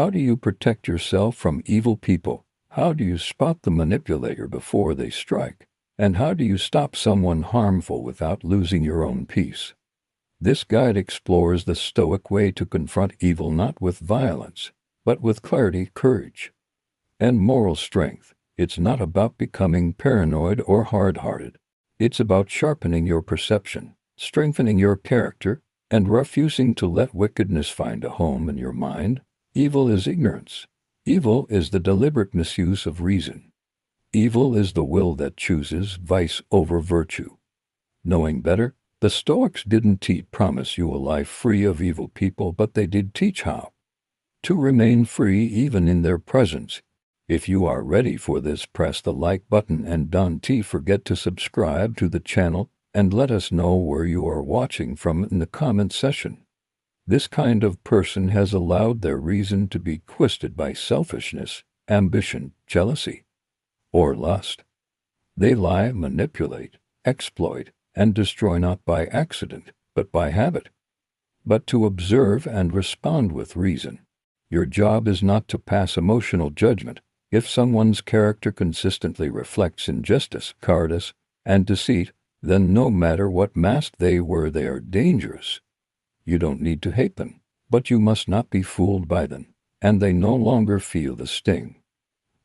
How do you protect yourself from evil people? How do you spot the manipulator before they strike? And how do you stop someone harmful without losing your own peace? This guide explores the Stoic way to confront evil not with violence, but with clarity, courage, and moral strength. It's not about becoming paranoid or hard-hearted. It's about sharpening your perception, strengthening your character, and refusing to let wickedness find a home in your mind. Evil is ignorance. Evil is the deliberate misuse of reason. Evil is the will that chooses vice over virtue. Knowing better, the Stoics didn't promise you a life free of evil people, but they did teach how to remain free even in their presence. If you are ready for this, press the like button and don't forget to subscribe to the channel and let us know where you are watching from in the comment section. This kind of person has allowed their reason to be twisted by selfishness, ambition, jealousy, or lust. They lie, manipulate, exploit, and destroy not by accident, but by habit. But to observe and respond with reason. Your job is not to pass emotional judgment. If someone's character consistently reflects injustice, cowardice, and deceit, then no matter what mask they wear, they are dangerous. You don't need to hate them, but you must not be fooled by them, and they no longer feel the sting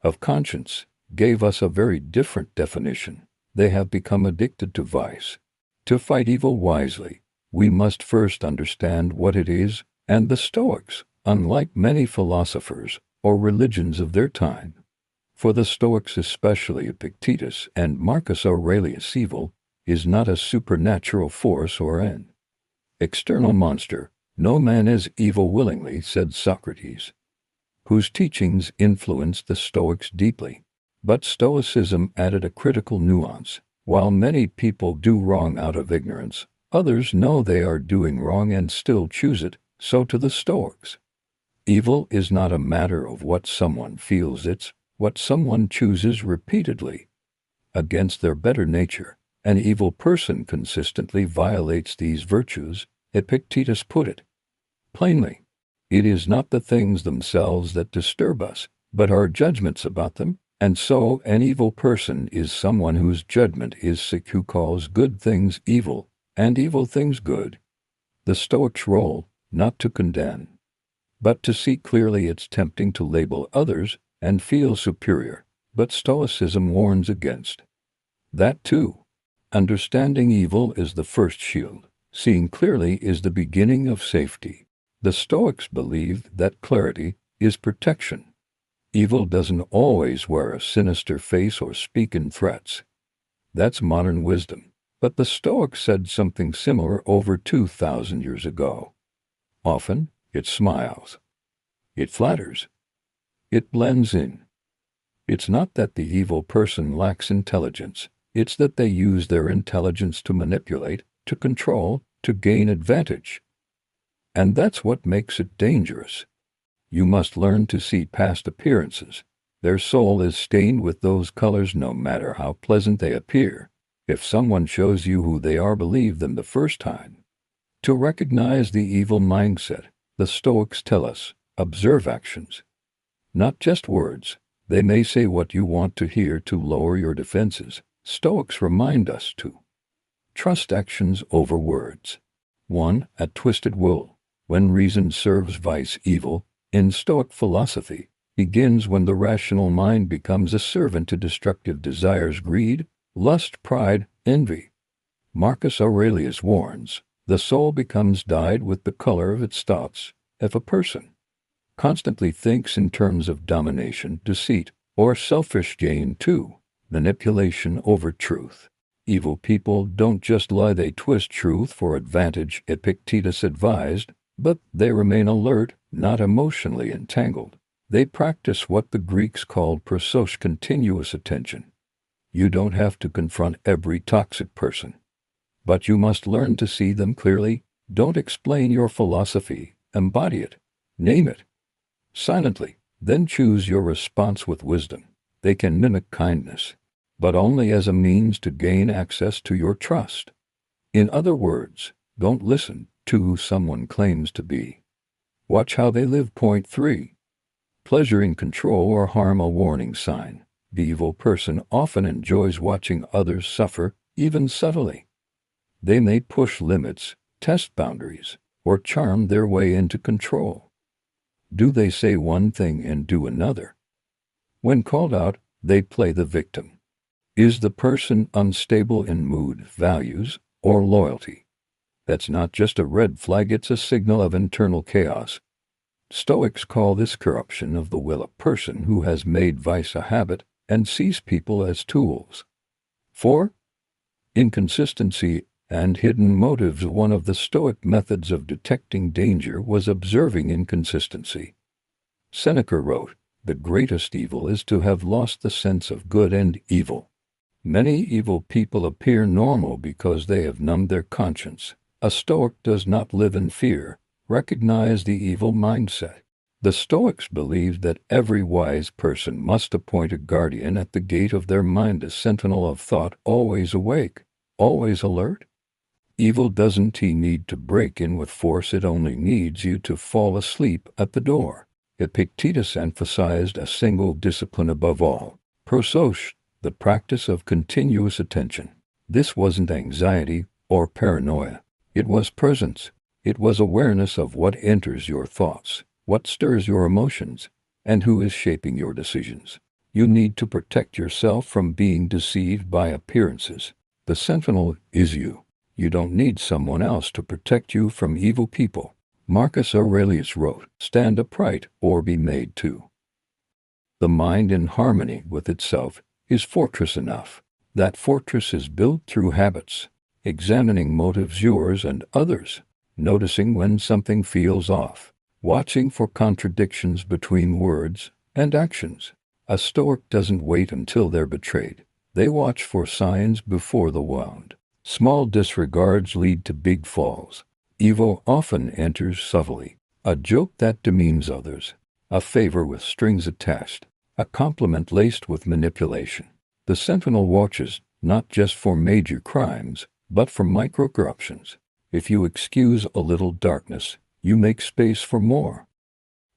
of conscience. Gave us a very different definition. They have become addicted to vice. To fight evil wisely, we must first understand what it is, and the Stoics, unlike many philosophers or religions of their time, for the Stoics, especially Epictetus and Marcus Aurelius, evil is not a supernatural force or an external monster. No man is evil willingly, said Socrates, whose teachings influenced the Stoics deeply. But Stoicism added a critical nuance. While many people do wrong out of ignorance, others know they are doing wrong and still choose it. So to the Stoics, evil is not a matter of what someone feels, it's what someone chooses repeatedly. Against their better nature, an evil person consistently violates these virtues. Epictetus put it plainly. It is not the things themselves that disturb us, but our judgments about them. And so an evil person is someone whose judgment is sick, who calls good things evil and evil things good. The Stoic's role, not to condemn, but to see clearly. It's tempting to label others and feel superior, but Stoicism warns against that too. Understanding evil is the first shield. Seeing clearly is the beginning of safety. The Stoics believed that clarity is protection. Evil doesn't always wear a sinister face or speak in threats. That's modern wisdom. But the Stoics said something similar over 2,000 years ago. Often, it smiles. It flatters. It blends in. It's not that the evil person lacks intelligence. It's that they use their intelligence to manipulate, to control, to gain advantage. And that's what makes it dangerous. You must learn to see past appearances. Their soul is stained with those colors, no matter how pleasant they appear. If someone shows you who they are, believe them the first time. To recognize the evil mindset, the Stoics tell us, observe actions, not just words. They may say what you want to hear to lower your defenses. Stoics remind us to trust actions over words. 1. A twisted will. When reason serves vice, evil, in Stoic philosophy, begins when the rational mind becomes a servant to destructive desires, greed, lust, pride, envy. Marcus Aurelius warns, the soul becomes dyed with the color of its thoughts. If a person constantly thinks in terms of domination, deceit, or selfish gain, 2. Manipulation over truth. Evil people don't just lie, they twist truth for advantage, Epictetus advised, but they remain alert, not emotionally entangled. They practice what the Greeks called prosos, continuous attention. You don't have to confront every toxic person, but you must learn to see them clearly. Don't explain your philosophy, embody it, name it silently, then choose your response with wisdom. They can mimic kindness, but only as a means to gain access to your trust. In other words, don't listen to who someone claims to be. Watch how they live. Point 3. Pleasure in control or harm a warning sign. The evil person often enjoys watching others suffer, even subtly. They may push limits, test boundaries, or charm their way into control. Do they say one thing and do another? When called out, they play the victim. Is the person unstable in mood, values, or loyalty? That's not just a red flag, it's a signal of internal chaos. Stoics call this corruption of the will, a person who has made vice a habit and sees people as tools. 4. Inconsistency and hidden motives. One of the Stoic methods of detecting danger was observing inconsistency. Seneca wrote, "The greatest evil is to have lost the sense of good and evil." Many evil people appear normal because they have numbed their conscience. A Stoic does not live in fear. Recognize the evil mindset. The Stoics believed that every wise person must appoint a guardian at the gate of their mind, a sentinel of thought, always awake, always alert. Evil doesn't need to break in with force, it only needs you to fall asleep at the door. Epictetus emphasized a single discipline above all, prosouche, the practice of continuous attention. This wasn't anxiety or paranoia. It was presence. It was awareness of what enters your thoughts, what stirs your emotions, and who is shaping your decisions. You need to protect yourself from being deceived by appearances. The sentinel is you. You don't need someone else to protect you from evil people. Marcus Aurelius wrote, "Stand upright or be made to." The mind in harmony with itself is fortress enough. That fortress is built through habits, examining motives, yours and others, noticing when something feels off, watching for contradictions between words and actions. A Stoic doesn't wait until they're betrayed. They watch for signs before the wound. Small disregards lead to big falls. Evil often enters subtly. A joke that demeans others, a favor with strings attached, a compliment laced with manipulation. The sentinel watches not just for major crimes, but for micro-corruptions. If you excuse a little darkness, you make space for more.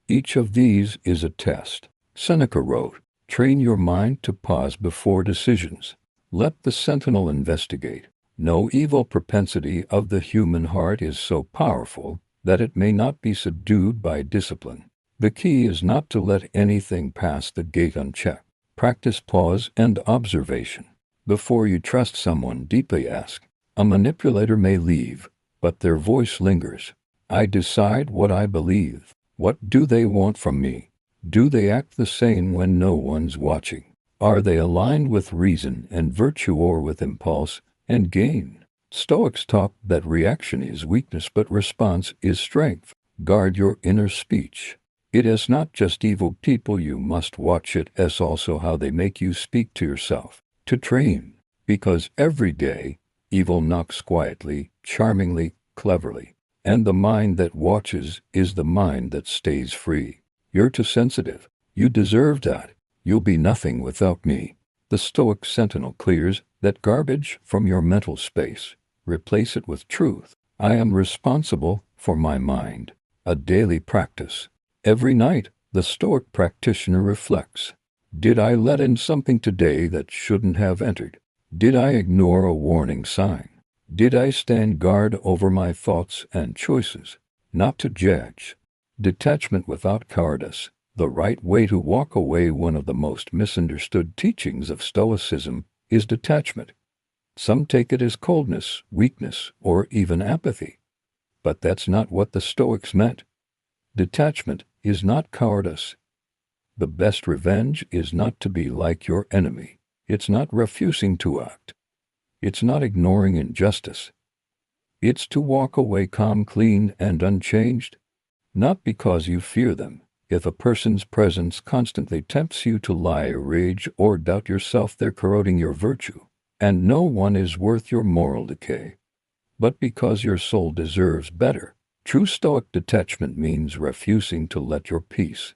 Each of these is a test. Seneca wrote, "Train your mind to pause before decisions. Let the sentinel investigate." No evil propensity of the human heart is so powerful that it may not be subdued by discipline. The key is not to let anything pass the gate unchecked. Practice pause and observation. Before you trust someone, deeply ask. A manipulator may leave, but their voice lingers. I decide what I believe. What do they want from me? Do they act the same when no one's watching? Are they aligned with reason and virtue or with impulse and gain? Stoics taught that reaction is weakness, but response is strength. Guard your inner speech. It is not just evil people you must watch, it is also how they make you speak to yourself. To train, because every day, evil knocks quietly, charmingly, cleverly. And the mind that watches is the mind that stays free. You're too sensitive. You deserve that. You'll be nothing without me. The Stoic sentinel clears that garbage from your mental space. Replace it with truth. I am responsible for my mind. A daily practice. Every night, the Stoic practitioner reflects. Did I let in something today that shouldn't have entered? Did I ignore a warning sign? Did I stand guard over my thoughts and choices? Not to judge. Detachment without cowardice. The right way to walk away. One of the most misunderstood teachings of Stoicism is detachment. Some take it as coldness, weakness, or even apathy. But that's not what the Stoics meant. Detachment is not cowardice. The best revenge is not to be like your enemy. It's not refusing to act. It's not ignoring injustice. It's to walk away calm, clean, and unchanged. Not because you fear them. If a person's presence constantly tempts you to lie, rage, or doubt yourself, they're corroding your virtue. And no one is worth your moral decay. But because your soul deserves better. True Stoic detachment means refusing to let your peace,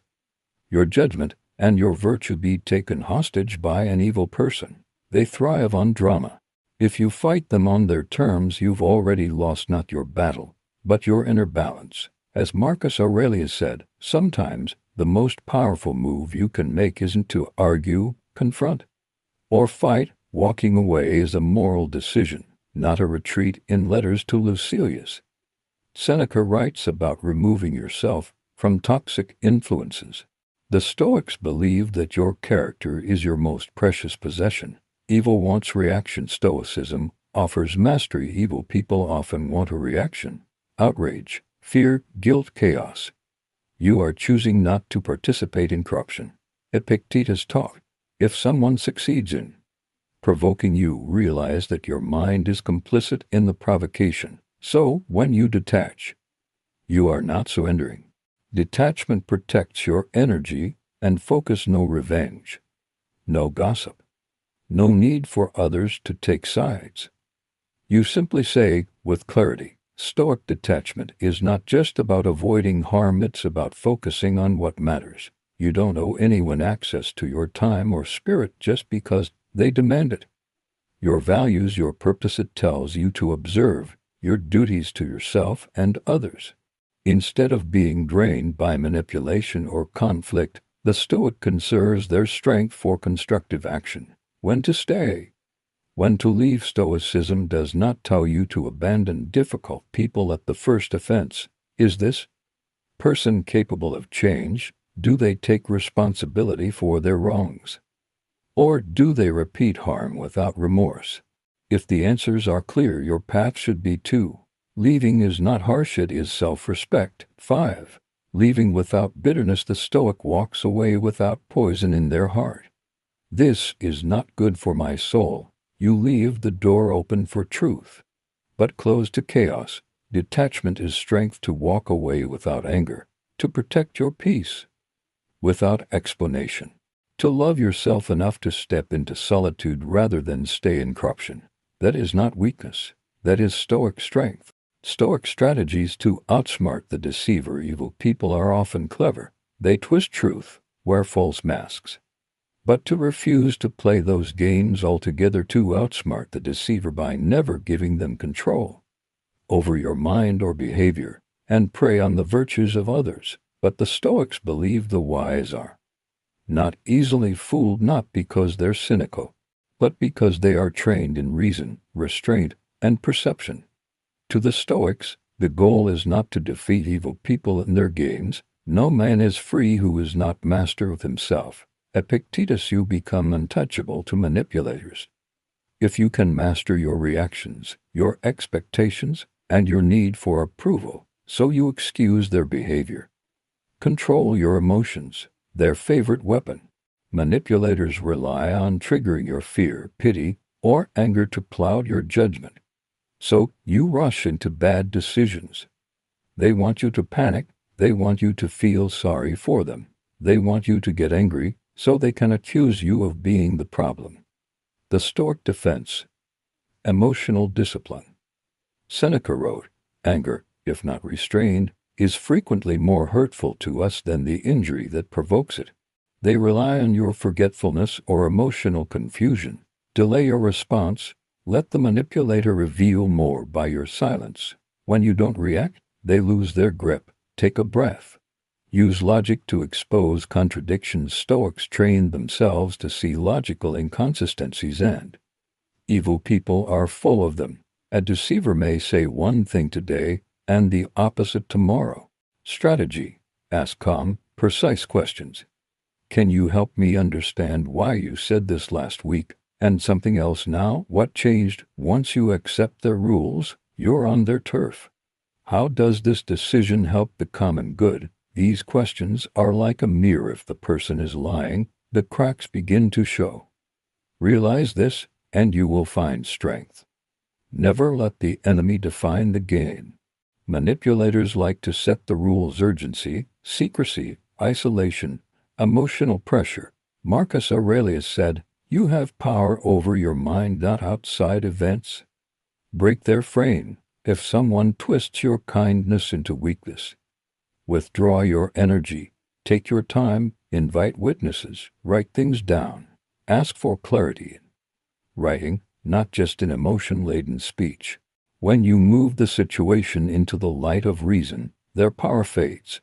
your judgment, and your virtue be taken hostage by an evil person. They thrive on drama. If you fight them on their terms, you've already lost not your battle, but your inner balance. As Marcus Aurelius said, sometimes The most powerful move you can make isn't to argue, confront, or fight. Walking away is a moral decision, not a retreat. In Letters to Lucilius, Seneca writes about removing yourself from toxic influences. The Stoics believe that your character is your most precious possession. Evil wants reaction. Stoicism offers mastery. Evil people often want a reaction: outrage, fear, guilt, chaos. You are choosing not to participate in corruption. Epictetus taught, if someone succeeds in provoking you, realize that your mind is complicit in the provocation. So, when you detach, you are not surrendering. Detachment protects your energy and focus. No revenge, no gossip, no need for others to take sides. You simply say, with clarity, Stoic detachment is not just about avoiding harm, it's about focusing on what matters. You don't owe anyone access to your time or spirit just because they demand it. Your values, your purpose. It tells you to observe your duties to yourself and others. Instead of being drained by manipulation or conflict, the Stoic conserves their strength for constructive action. When to stay, when to leave. Stoicism does not tell you to abandon difficult people at the first offense. Is this person capable of change? Do they take responsibility for their wrongs? Or do they repeat harm without remorse? If the answers are clear, your path should be 2. Leaving is not harsh, it is self-respect. 5. Leaving without bitterness. The Stoic walks away without poison in their heart. This is not good for my soul. You leave the door open for truth, but closed to chaos. Detachment is strength. To walk away without anger, to protect your peace without explanation, to love yourself enough to step into solitude rather than stay in corruption. That is not weakness, that is Stoic strength. Stoic strategies to outsmart the deceiver. Evil people are often clever. They twist truth, wear false masks, but to refuse to play those games altogether. To outsmart the deceiver by never giving them control over your mind or behavior, and prey on the virtues of others. But the Stoics believe the wise are not easily fooled, not because they're cynical, but because they are trained in reason, restraint, and perception. To the Stoics, the goal is not to defeat evil people in their games. No man is free who is not master of himself. Epictetus, you become untouchable to manipulators if you can master your reactions, your expectations, and your need for approval, so you excuse their behavior. Control your emotions, their favorite weapon. Manipulators rely on triggering your fear, pity, or anger to cloud your judgment. So you rush into bad decisions. They want you to panic. They want you to feel sorry for them. They want you to get angry so they can accuse you of being the problem. The Stoic defense. Emotional discipline. Seneca wrote, anger, if not restrained, is frequently more hurtful to us than the injury that provokes it. They rely on your forgetfulness or emotional confusion. Delay your response. Let the manipulator reveal more by your silence. When you don't react, they lose their grip. Take a breath. Use logic to expose contradictions. Stoics trained themselves to see logical inconsistencies, and evil people are full of them. A deceiver may say one thing today and the opposite tomorrow. Strategy. Ask calm, precise questions. Can you help me understand why you said this last week and something else now? What changed? Once you accept their rules, you're on their turf. How does this decision help the common good? These questions are like a mirror. If the person is lying, the cracks begin to show. Realize this, and you will find strength. Never let the enemy define the game. Manipulators like to set the rules: urgency, secrecy, isolation, emotional pressure. Marcus Aurelius said, you have power over your mind, not outside events. Break their frame. If someone twists your kindness into weakness, withdraw your energy. Take your time. Invite witnesses. Write things down. Ask for clarity in writing, not just in emotion-laden speech. When you move the situation into the light of reason, their power fades.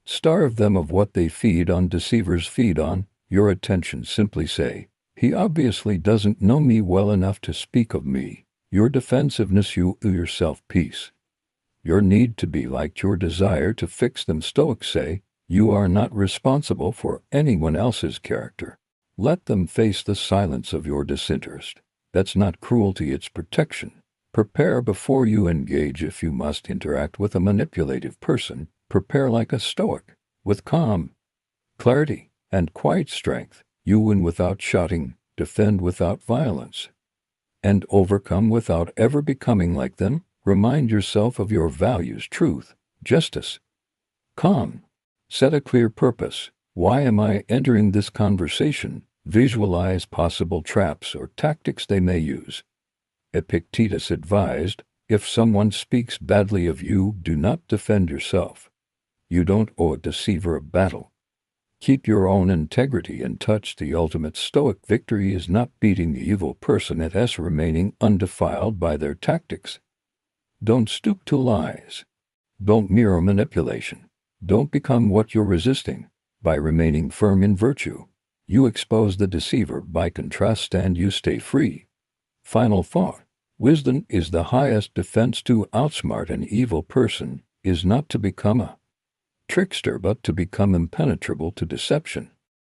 Starve them of what they feed on. Deceivers feed on your attention. Simply say, "He obviously doesn't know me well enough to speak of me." Your defensiveness, you owe yourself peace. Your need to be liked, your desire to fix them. Stoics say, you are not responsible for anyone else's character. Let them face the silence of your disinterest. That's not cruelty, it's protection. Prepare before you engage. If you must interact with a manipulative person, prepare like a Stoic, with calm, clarity, and quiet strength. You win without shouting, defend without violence, and overcome without ever becoming like them. Remind yourself of your values: truth, justice, calm. Set a clear purpose. Why am I entering this conversation? Visualize possible traps or tactics they may use. Epictetus advised, if someone speaks badly of you, do not defend yourself. You don't owe a deceiver a battle. Keep your own integrity in touch. The ultimate Stoic victory is not beating the evil person, it is remaining undefiled by their tactics. Don't stoop to lies. Don't mirror manipulation. Don't become what you're resisting. By remaining firm in virtue, you expose the deceiver. By contrast, and you stay free. Final thought. Wisdom is the highest defense. To outsmart an evil person is not to become a trickster, but to become impenetrable to deception.